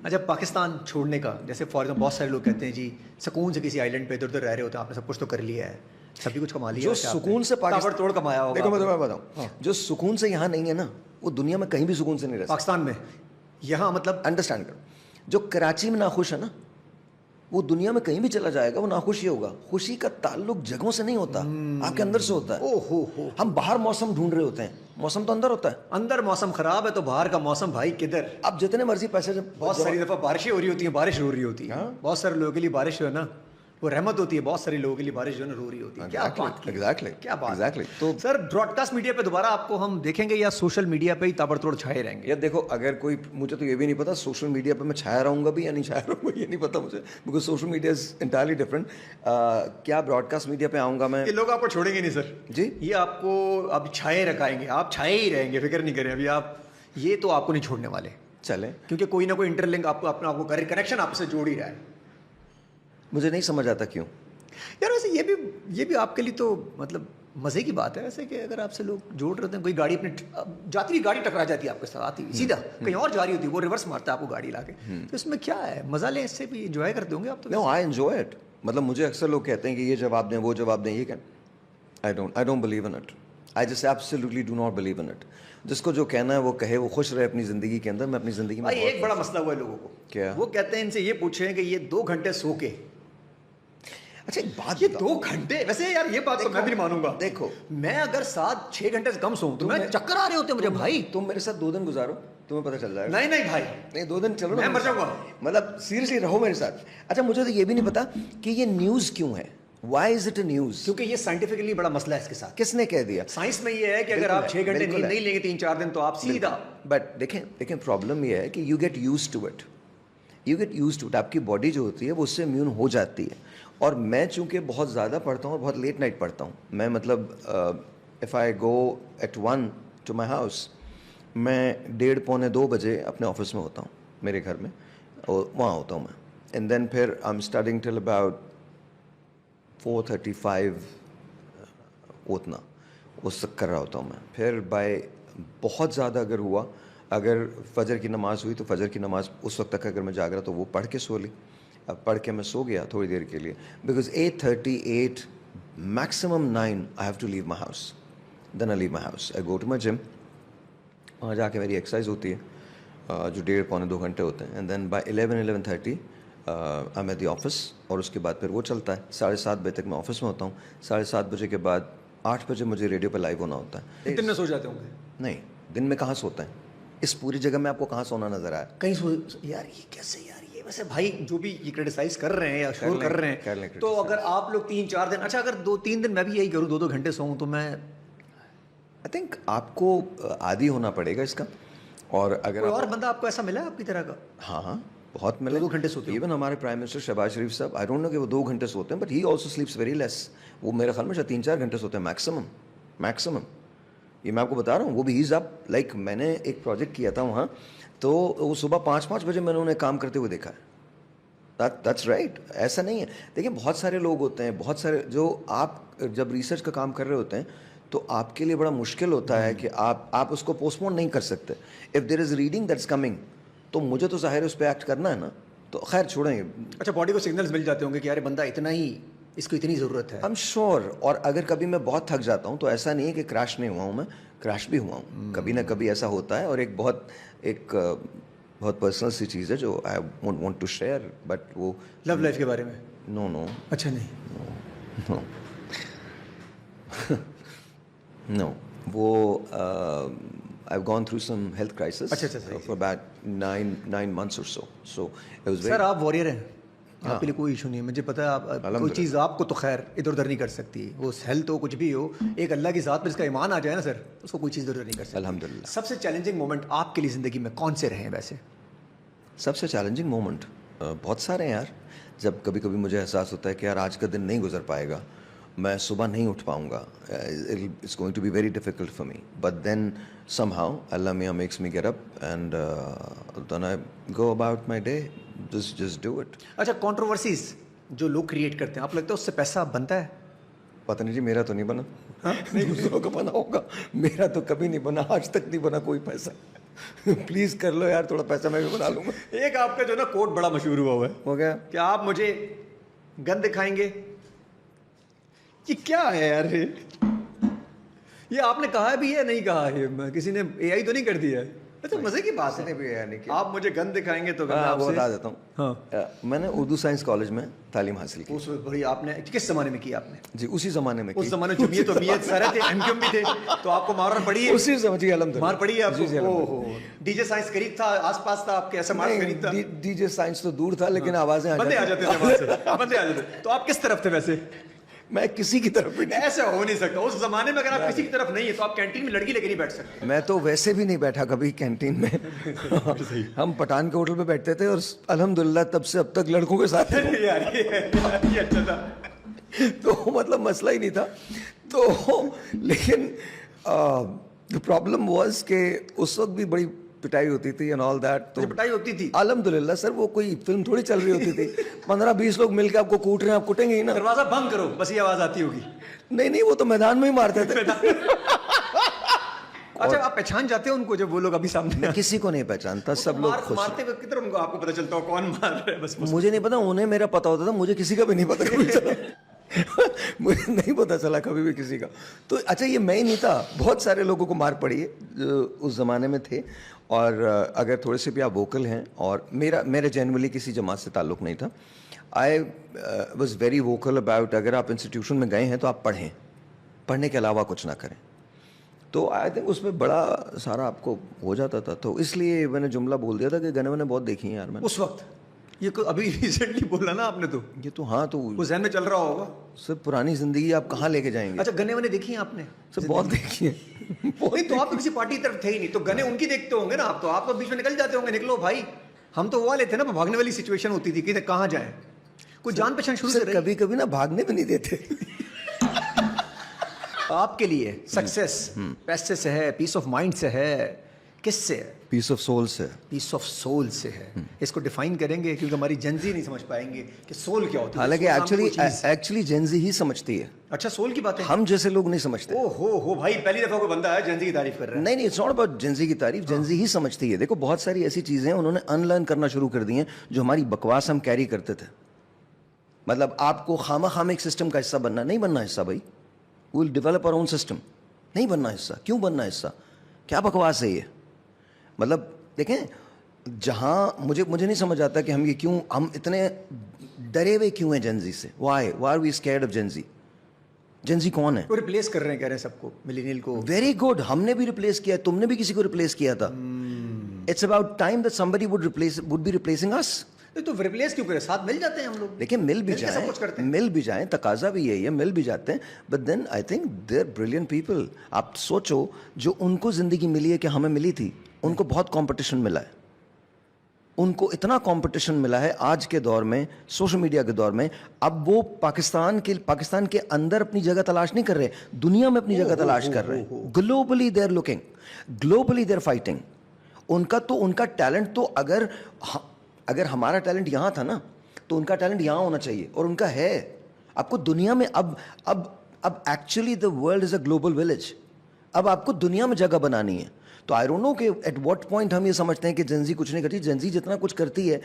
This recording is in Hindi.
अच्छा, पाकिस्तान छोड़ने का, जैसे फॉर एग्जाम्पल बहुत सारे लोग कहते हैं जी सुकून से किसी आइलैंड पे इधर उधर रह रहे होते हैं, आपने सब कुछ तो कर लिया है, सभी कुछ कमा लिया जो है, क्या सुकून से ताबड़ तोड़ कमाया होगा देखो मैं आपने? तुम्हें बताऊं, जो सुकून से यहाँ नहीं है ना, वो दुनिया में कहीं भी सुकून से नहीं रह सकता। पाकिस्तान में यहाँ मतलब अंडरस्टैंड करो, जो कराची में नाखुश है ना, वो दुनिया में कहीं भी चला जाएगा वो नाखुश ही होगा। खुशी का ताल्लुक जगहों से नहीं होता, आपके अंदर से होता है। ओ हो, हम बाहर मौसम ढूंढ रहे होते हैं, मौसम तो अंदर होता है। अंदर मौसम खराब है तो बाहर का मौसम भाई किधर? आप जितने मर्जी पैसे बहुत सारी दफा बारिशें हो रही होती हैं, बारिश हो रही होती है, हाँ। बहुत सारे लोगों के लिए बारिश जो है ना वो रहमत होती है, बहुत सारे लोगों के लिए बारिश जो है ना रो रही होती है। क्या बात की? एग्जैक्टली क्या बात? एग्जैक्टली। तो सर ब्रॉडकास्ट मीडिया पे दोबारा आपको हम देखेंगे या सोशल मीडिया पे ही ताबड़तोड़ छाए रहेंगे? यार देखो, अगर कोई, मुझे तो ये भी नहीं पता सोशल मीडिया पे मैं छाया रहूंगा भी या नहीं छाया रहूंगा, ये नहीं पता मुझे, because social media is entirely different. क्या ब्रॉडकास्ट मीडिया पे आऊंगा मैं? ये लोग आपको छोड़ेंगे नहीं सर जी, ये आपको अब छाए रखाएंगे, आप छाए ही रहेंगे, फिक्र नहीं करें अभी आप, ये तो आपको नहीं छोड़ने वाले, चले। क्योंकि कोई ना कोई इंटरलिंक आपको अपना आपको कनेक्शन आपसे जोड़ ही रहा है। मुझे नहीं समझ आता क्यों। यार वैसे ये भी आपके लिए तो मतलब मजे की बात है वैसे, कि अगर आपसे लोग जोड़ रहे होते हैं, कोई गाड़ी अपने जाती हुई गाड़ी टकरा जाती है आपके साथ, आती हुई सीधा कहीं और जा रही होती है, वो रिवर्स मारता है आपको गाड़ी लाके, तो इसमें क्या है, मजा लें, इससे भी एंजॉय करते होंगे आप तो। No, I enjoy it. मतलब मुझे अक्सर लोग कहते हैं कि ये जवाब दें, वो जवाब दें, ये क्या, I don't believe in it. I just absolutely do not believe in it. जिसको जो कहना है वो कहे, वो खुश रहे अपनी जिंदगी के अंदर। मैं अपनी जिंदगी में भाई एक बड़ा मसला हुआ है लोगों को, क्या? वो कहते हैं इनसे ये पूछें कि ये 2 घंटे सो के, अच्छा एक बात, ये 2 घंटे, वैसे यार ये बात तो मैं भी नहीं मानूंगा। देखो, मैं अगर 7-6 घंटे से कम सोऊं तो मैं चक्कर आ रहे होते हैं मुझे भाई। तुम मेरे साथ 2 दिन गुजारो, तुम्हें पता चल जाएगा। नहीं नहीं भाई, नहीं 2 दिन चलो ना, मैं मर मेरे साथ। जाऊंगा। मतलब सीरियसली रहो मेरे साथ। अच्छा मुझे तो ये भी नहीं पता कि ये न्यूज क्यों है, why is it a news? क्योंकि ये साइंटिफिकली बड़ा मसला है इसके साथ। किसने कह दिया? साइंस में ये है कि अगर बिल्कुल आप है, 6 घंटे बिल्कुल नींद है। नहीं लेंगे 3-4 दिन तो आप सीधा। बट देखें प्रॉब्लम ये है कि you get use to it, आपकी बॉडी जो होती है वो उससे इम्यून हो जाती है। और मैं चूंकि बहुत ज़्यादा पढ़ता हूँ और बहुत लेट नाइट पढ़ता हूँ, मैं मतलब if I go at 1 to my house, मैं 1:30-2 बजे अपने ऑफिस में होता हूँ, मेरे घर में, और वहाँ होता हूँ मैं। एंड देन फिर I am studying till about 4:35 उतना, उस तक कर रहा होता हूँ मैं। फिर बाय बहुत ज़्यादा अगर हुआ, अगर फजर की नमाज़ हुई तो फजर की नमाज़ उस वक्त तक अगर मैं जाग रहा तो वो पढ़ के सो ली। अब पढ़ के मैं सो गया थोड़ी देर के लिए, because 8:38 maximum 9 I have to leave my house. Then I leave my house, I go to my gym, वहाँ जाके मेरी एक्सरसाइज होती है जो 1.5-2 घंटे होते हैं। And then by 11-11:30 I am at the office, और उसके बाद फिर वो चलता है। 7:30 बजे तक मैं ऑफिस में होता हूँ। 7:30 बजे के बाद 8 बजे मुझे रेडियो पर लाइव होना होता है। दिन में सो जाते होंगे? नहीं, दिन में कहाँ सोता है, इस पूरी जगह में आपको कहाँ सोना नजर आया? कहीं सो यार, ये कैसे यार, ये वैसे भाई जो भी ये क्रिटिसाइज कर रहे हैं या शोर कर रहे हैं, तो अगर आप लोग 3-4 दिन, अच्छा अगर 2-3 दिन मैं भी यही करूँ, 2-2 घंटे सोऊं, तो मैं आई थिंक आपको आदी होना पड़ेगा इसका। और अगर कोई और बंदा आपको ऐसा मिला है आपकी तरह का? हाँ बहुत मिले। 2 घंटे सोते हो? इवन हमारे प्राइम मिनिस्टर शहबाज शरीफ साहब, आई डोंट नो कि वो 2 घंटे सोते हैं, but he also स्लीप्स very less. वो मेरे ख्याल में शायद 3-4 घंटे सोते हैं मैक्सिमम। ये मैं आपको बता रहा हूँ। वो भी हीज अप, लाइक मैंने एक प्रोजेक्ट किया था वहाँ, तो वो सुबह 5-5 बजे मैंने उन्हें काम करते हुए देखा है। दैट्स राइट, ऐसा नहीं है। देखिए बहुत सारे लोग होते हैं, बहुत सारे जो, आप जब रिसर्च का काम कर रहे होते हैं तो आपके लिए बड़ा मुश्किल होता है कि आप उसको पोस्टपोन नहीं कर सकते। If there is reading that's coming, तो मुझे तो ज़ाहिर उस पर एक्ट करना है ना, तो खैर छोड़ें। अच्छा, बॉडी को सिग्नल्स मिल जाते होंगे कि यार बंदा इतना ही, इसको इतनी ज़रूरत है। I am sure. और अगर कभी मैं बहुत थक जाता हूँ तो ऐसा नहीं है कि क्रैश नहीं हुआ हूँ, मैं क्रैश भी हुआ हूँ, कभी ना कभी ऐसा होता है। और एक बहुत पर्सनल सी चीज़ है जो I won't want to share, but वो लव लाइफ के बारे में? नो अच्छा नहीं, नो वो I've gone through some health crisis for about 9 months or so. So it was very. Sir आप वॉरियर हैं, आपके लिए कोई इशू नहीं है, मुझे पता है। आप कोई चीज़ आपको तो खैर इधर उधर नहीं कर सकती, वो हेल्थ हो कुछ भी हो, एक अल्लाह की ज़ात पर जिसका ईमान आ जाए ना सर, उसको कोई चीज़ इधर उधर नहीं कर सकती। अल्हम्दुलिल्लाह। सबसे चैलेंजिंग मोमेंट आपके लिए ज़िंदगी में कौन से रहे हैं वैसे? सबसे चैलेंजिंग मोमेंट बहुत सारे हैं यार। जब कभी कभी मुझे एहसास होता है कि यार आज का दिन नहीं गुजर पाएगा, मैं सुबह नहीं उठ पाऊंगा, it's going to be very difficult for me, but then somehow Allah Miyan makes me get up and then I go about my day, just do it. अच्छा, कंट्रोवर्सीज जो लोग क्रिएट करते हैं, आप लगता है उससे पैसा बनता है? पता नहीं जी, मेरा तो नहीं बना। हाँ? नहीं, दूसरों का बना होगा, मेरा तो कभी नहीं बना, आज तक नहीं बना कोई पैसा। प्लीज कर लो यार, थोड़ा पैसा मैं भी बना लूंगा। एक आपका जो ना कोट बड़ा मशहूर हुआ हुआ है हो गया। कि आप मुझे गन दिखाएंगे। ये क्या है यार? ये आपने कहा भी है, नहीं कहा है, किसी ने एआई तो नहीं कर दिया है? अच्छा, मजे की बात है। भी यानी कि आप मुझे गन दिखाएंगे तो मैं वो आपसे बता देता हूँ। हाँ। मैंने उर्दू साइंस कॉलेज में तालीम हासिल की। उस बड़ी आपने किस जमाने में की आपने? जी उसी जमाने में उस की। जमाने में जमीयत तो मियत सारे थे, एमक्यूएम भी थे, तो आपको मार पड़ी है? उसी समय जी अल्हम्दुलिल्लाह मार पड़ी है आपको? जी, जी, अल्हम्दुलिल्लाह। ओहो, डीजे साइंस करीब था, आसपास था आपके, एसएमआर करीब था? डीजे साइंस तो दूर था, लेकिन आवाजें बंदे आ जाते थे वहां से, बंदे आ जाते। तो आप किस तरफ थे वैसे? मैं किसी की तरफ भी नहीं। ऐसा हो नहीं सकता उस जमाने में, अगर आप किसी की तरफ नहीं है तो आप कैंटीन में लड़की लेके नहीं बैठ सकते। मैं तो वैसे भी नहीं बैठा कभी कैंटीन में। हम पठान के होटल पे बैठते थे और अल्हम्दुलिल्लाह तब से अब तक लड़कों के साथ थे। यार ये अच्छा था। तो मतलब मसला ही नहीं था। तो लेकिन द प्रॉब्लम वाज कि उस वक्त भी बड़ी पिटाई होती थी एंड ऑल दैट। तो पिटाई होती थी? अल्हम्दुलिल्लाह सर, वो कोई फिल्म थोड़ी चल रही होती थी। 15-20 लोग मिलकर आपको कूट रहे हैं, आप कूटेंगे ही ना। दरवाजा बंद करो, बस ये आवाज आती होगी। नहीं, वो तो मैदान में ही मारते थे। अच्छा, आप पहचान जाते हो उनको जब वो लोग अभी सामने? मैं किसी को नहीं पहचानता, सब लोग खुश। मारते वक्त किधर उनको आपको पता चलता हो कौन मार रहा है? बस मुझे नहीं पता, उन्हें मेरा पता होता था, मुझे किसी का भी नहीं पता कभी चला। मुझे नहीं पता चला कभी भी किसी का। तो अच्छा, ये मैं ही नहीं था, बहुत सारे लोगों को मार पड़ी है जो उस ज़माने में थे। और अगर थोड़े से भी आप वोकल हैं, और मेरा जेनुअली किसी जमात से ताल्लुक़ नहीं था। I was very vocal about, अगर आप इंस्टीट्यूशन में गए हैं तो आप पढ़ें, पढ़ने के अलावा कुछ ना करें। तो आई थिंक उसमें बड़ा सारा आपको हो जाता था। तो इसलिए मैंने जुमला बोल दिया था कि गाने वाने बहुत देखी हैं यार मैंने उस वक्त। ये अभी रिसेंटली बोला ना आपने, तो ये तो हाँ, तो वो जहन में चल रहा होगा। सब पुरानी जिंदगी आप कहाँ लेके जाएंगे? अच्छा, गने वने देखी हैं आपने? सब बहुत देखी है। नहीं तो आप तो किसी पार्टी की तरफ थे ही नहीं, तो गने उनकी देखते होंगे ना आप तो बीच में निकल जाते होंगे, निकलो भाई। हम तो वो वाले थे ना, भागने वाली सिचुएशन होती थी कि कहाँ जाए, कोई जान पहचान शुरू से कभी कभी ना भागने भी नहीं देते। आपके लिए सक्सेस पैसे से है, पीस ऑफ माइंड से है, किससे है? पीस ऑफ सोल से। पीस ऑफ सोल से है। इसको डिफाइन करेंगे, क्योंकि हमारी जेंजी नहीं समझ पाएंगे कि सोल क्या होता है। हालांकि एक्चुअली जेंजी ही समझती है। अच्छा, सोल की बात है, हम जैसे लोग नहीं समझते। ओ हो भाई, पहली दफा कोई बंदा है जेंजी की तारीफ कर रहा है। नहीं, इट्स नॉट अबाउट जेंजी की तारीफ, जेंजी ही समझती है। देखो, बहुत सारी ऐसी चीजें उन्होंने अनलर्न करना शुरू कर दी हैं जो हमारी बकवास हम कैरी करते थे। मतलब आपको खामा एक सिस्टम का हिस्सा बनना, नहीं बनना हिस्सा भाई। Will develop our own system, नहीं बनना हिस्सा। क्यों बनना हिस्सा? क्या बकवास है ये? मतलब देखें, जहाँ मुझे नहीं समझ आता कि हम इतने डरे हुए क्यों हैं जेंजी से। Why are we scared of Gen Z? Gen Z कौन है? वो रिप्लेस कर रहे हैं, कह रहे हैं सबको, मिलेनियल को। वेरी गुड, हमने भी रिप्लेस किया, तुमने भी किसी को रिप्लेस किया था। It's about time that somebody would be replacing us. तो रिप्लेस क्यों करें? साथ मिल जाते हैं हम लोग। देखिए, मिल भी जाएं, तकाजा भी यही है, मिल भी जाते हैं। But then I think they are brilliant people. आप सोचो, जो उनको जिंदगी मिली है कि हमें मिली थी, उनको बहुत कंपटीशन मिला है। उनको इतना कंपटीशन मिला है आज के दौर में, सोशल मीडिया के दौर में। अब वो पाकिस्तान के अंदर अपनी जगह तलाश नहीं कर रहे, दुनिया में अपनी जगह तलाश कर रहे हैं। Globally they are looking, globally they are fighting. उनका टैलेंट तो अगर हमारा टैलेंट यहाँ था ना, तो उनका टैलेंट यहाँ होना चाहिए, और उनका है। आपको दुनिया में अब actually the world is a global village. अब आपको दुनिया में जगह बनानी है। तो आई डोंट नो कि एट व्हाट पॉइंट हम ये समझते हैं कि जेंजी कुछ नहीं करती। जेंजी जितना कुछ करती है